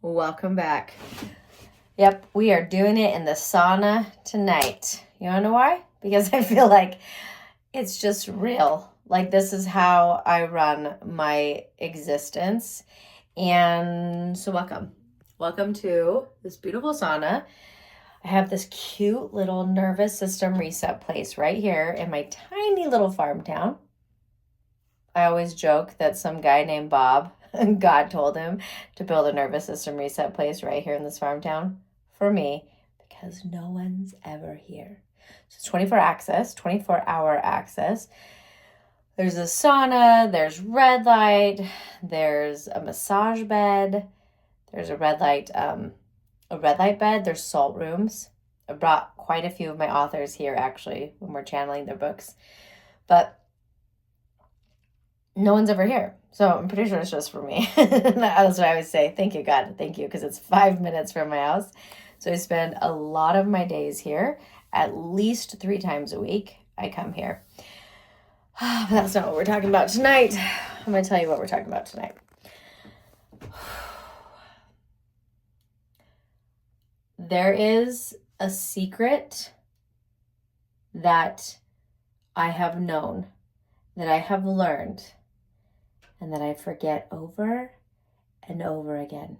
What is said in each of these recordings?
Welcome back. Yep, we are doing it in the sauna tonight. You wanna know why? Because I feel like it's just real. Like, this is how I run my existence. And so, welcome. Welcome to this beautiful sauna. I have this cute little nervous system reset place right here in my tiny little farm town. I always joke that some guy named Bob, God told him to build a nervous system reset place right here in this farm town for me because no one's ever here. So it's 24-hour access. There's a sauna, there's red light, there's a massage bed, there's a red light bed, there's salt rooms. I brought quite a few of my authors here actually when we're channeling their books. But no one's ever here. So I'm pretty sure it's just for me. That's what I would say. Thank you, God. Thank you, because it's 5 minutes from my house. So I spend a lot of my days here. At least 3 times a week, I come here. But that's not what we're talking about tonight. I'm going to tell you what we're talking about tonight. There is a secret that I have known, that I have learned, and that I forget over and over again.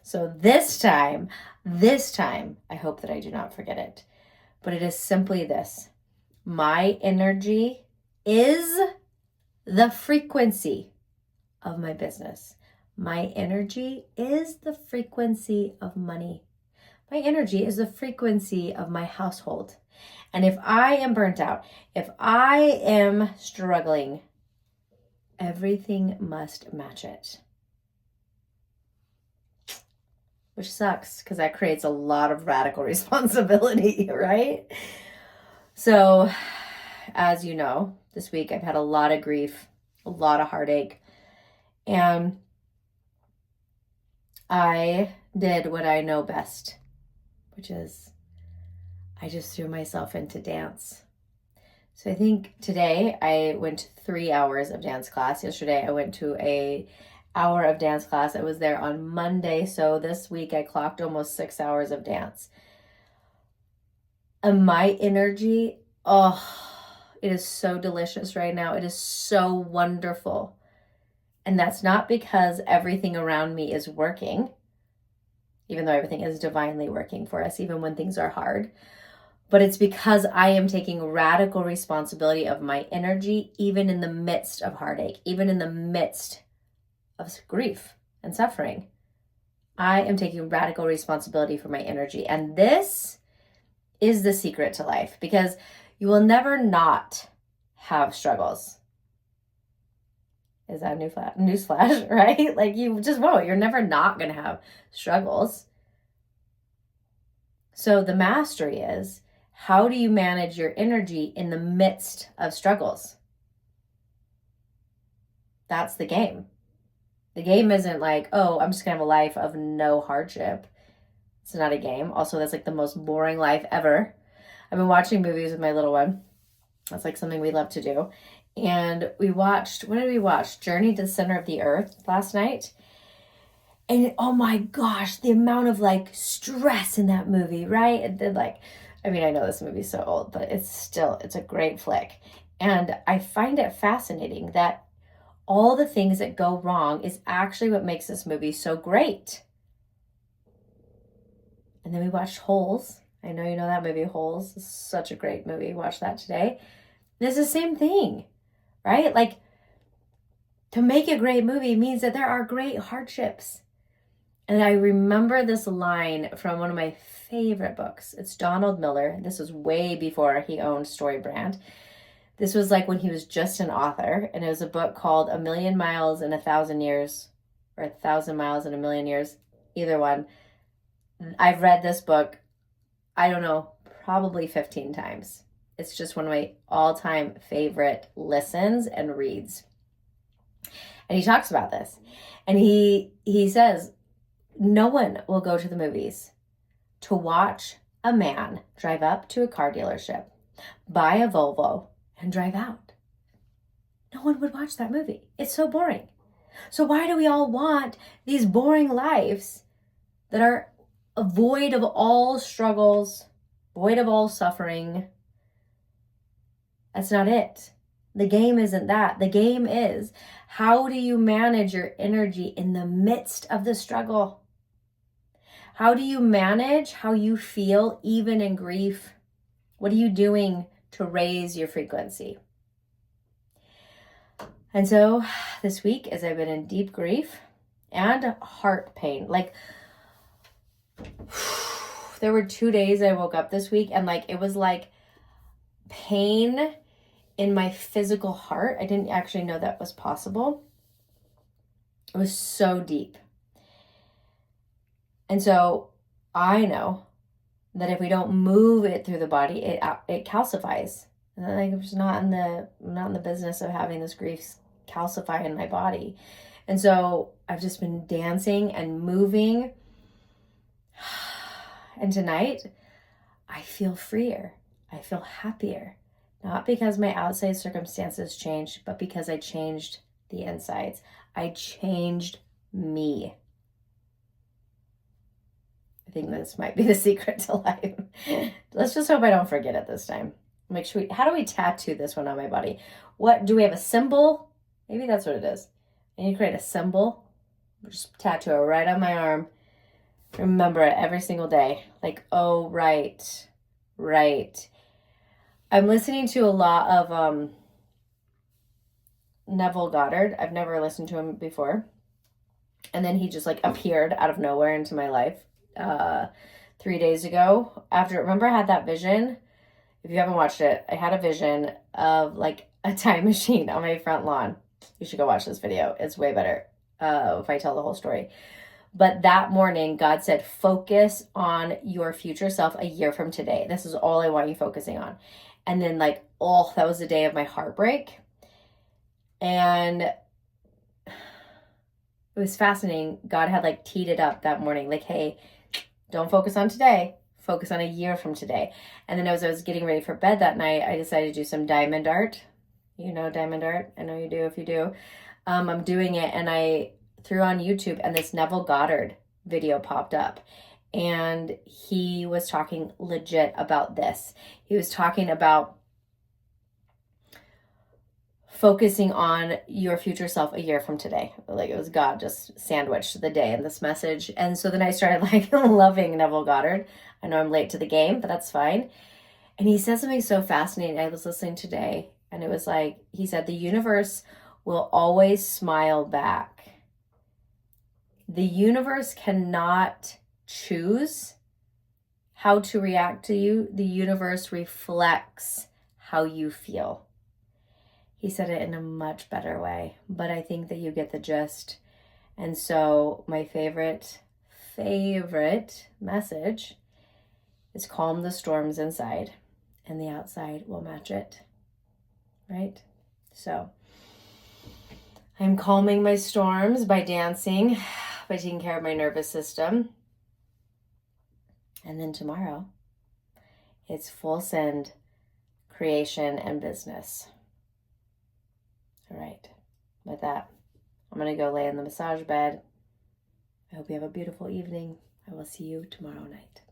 So this time, I hope that I do not forget it. But it is simply this. My energy is the frequency of my business. My energy is the frequency of money. My energy is the frequency of my household. And if I am burnt out, if I am struggling, everything must match it. Which sucks because that creates a lot of radical responsibility, right? So, as you know, this week I've had a lot of grief, a lot of heartache, and I did what I know best, which is I just threw myself into dance. So I think today I went to 3 hours of dance class. Yesterday I went to an hour of dance class. I was there on Monday. So this week I clocked almost 6 hours of dance. And my energy, it is so delicious right now. It is so wonderful. And that's not because everything around me is working, even though everything is divinely working for us, even when things are hard. But it's because I am taking radical responsibility of my energy, even in the midst of heartache, even in the midst of grief and suffering. I am taking radical responsibility for my energy. And this is the secret to life, because you will never not have struggles. Is that a newsflash, right? Like, you just won't. You're never not going to have struggles. So the mastery is, how do you manage your energy in the midst of struggles? That's the game. The game isn't like, oh, I'm just going to have a life of no hardship. It's not a game. Also, that's like the most boring life ever. I've been watching movies with my little one. That's like something we love to do. And we watched, what did we watch? Journey to the Center of the Earth last night. And oh my gosh, the amount of like stress in that movie, right? And then I know this movie's so old, but it's a great flick. And I find it fascinating that all the things that go wrong is actually what makes this movie so great. And then we watched Holes. I know you know that movie, Holes. It's such a great movie. Watch that today. And it's the same thing, right? Like, to make a great movie means that there are great hardships. And I remember this line from one of my favorite books. It's Donald Miller. This was way before he owned StoryBrand. This was like when he was just an author. And it was a book called A Million Miles in 1,000 Years, or 1,000 Miles in a Million Years. Either one. I've read this book, I don't know, probably 15 times. It's just one of my all-time favorite listens and reads. And he talks about this. And he says, no one will go to the movies to watch a man drive up to a car dealership, buy a Volvo, and drive out. No one would watch that movie. It's so boring. So why do we all want these boring lives that are void of all struggles, void of all suffering? That's not it. The game isn't that. The game is, how do you manage your energy in the midst of the struggle? How do you manage how you feel even in grief? What are you doing to raise your frequency? And so this week, as I've been in deep grief and heart pain, like there were 2 days I woke up this week and like it was like pain in my physical heart. I didn't actually know that was possible. It was so deep. And so I know that if we don't move it through the body, it calcifies. And I'm just not in the business of having this grief calcify in my body. And so I've just been dancing and moving. And tonight, I feel freer. I feel happier. Not because my outside circumstances changed, but because I changed the insides. I changed me. I think this might be the secret to life. Let's just hope I don't forget it this time. Make sure how do we tattoo this one on my body? What, do we have a symbol? Maybe that's what it is. I need to create a symbol. Just tattoo it right on my arm. Remember it every single day. Like, oh, right. I'm listening to a lot of Neville Goddard. I've never listened to him before. And then he just like appeared out of nowhere into my life 3 days ago. Remember I had that vision? If you haven't watched it, I had a vision of like a time machine on my front lawn. You should go watch this video. It's way better if I tell the whole story. But that morning, God said, focus on your future self a year from today. This is all I want you focusing on. And then like, oh, that was the day of my heartbreak. And it was fascinating. God had like teed it up that morning. Like, hey, don't focus on today. Focus on a year from today. And then as I was getting ready for bed that night, I decided to do some diamond art. You know diamond art? I know you do if you do. I'm doing it, and I threw on YouTube, and this Neville Goddard video popped up. And he was talking legit about this. He was talking about focusing on your future self a year from today. Like it was God just sandwiched the day in this message. And so then I started like loving Neville Goddard. I know I'm late to the game, but that's fine. And he said something so fascinating. I was listening today, and it was like, he said, the universe will always smile back. The universe cannot choose how to react to you. The universe reflects how you feel. He said it in a much better way, but I think that you get the gist. And so my favorite message is calm the storms inside, and the outside will match it, right? So I'm calming my storms by dancing, by taking care of my nervous system. And then tomorrow, it's full send creation and business. All right, with that, I'm going to go lay in the massage bed. I hope you have a beautiful evening. I will see you tomorrow night.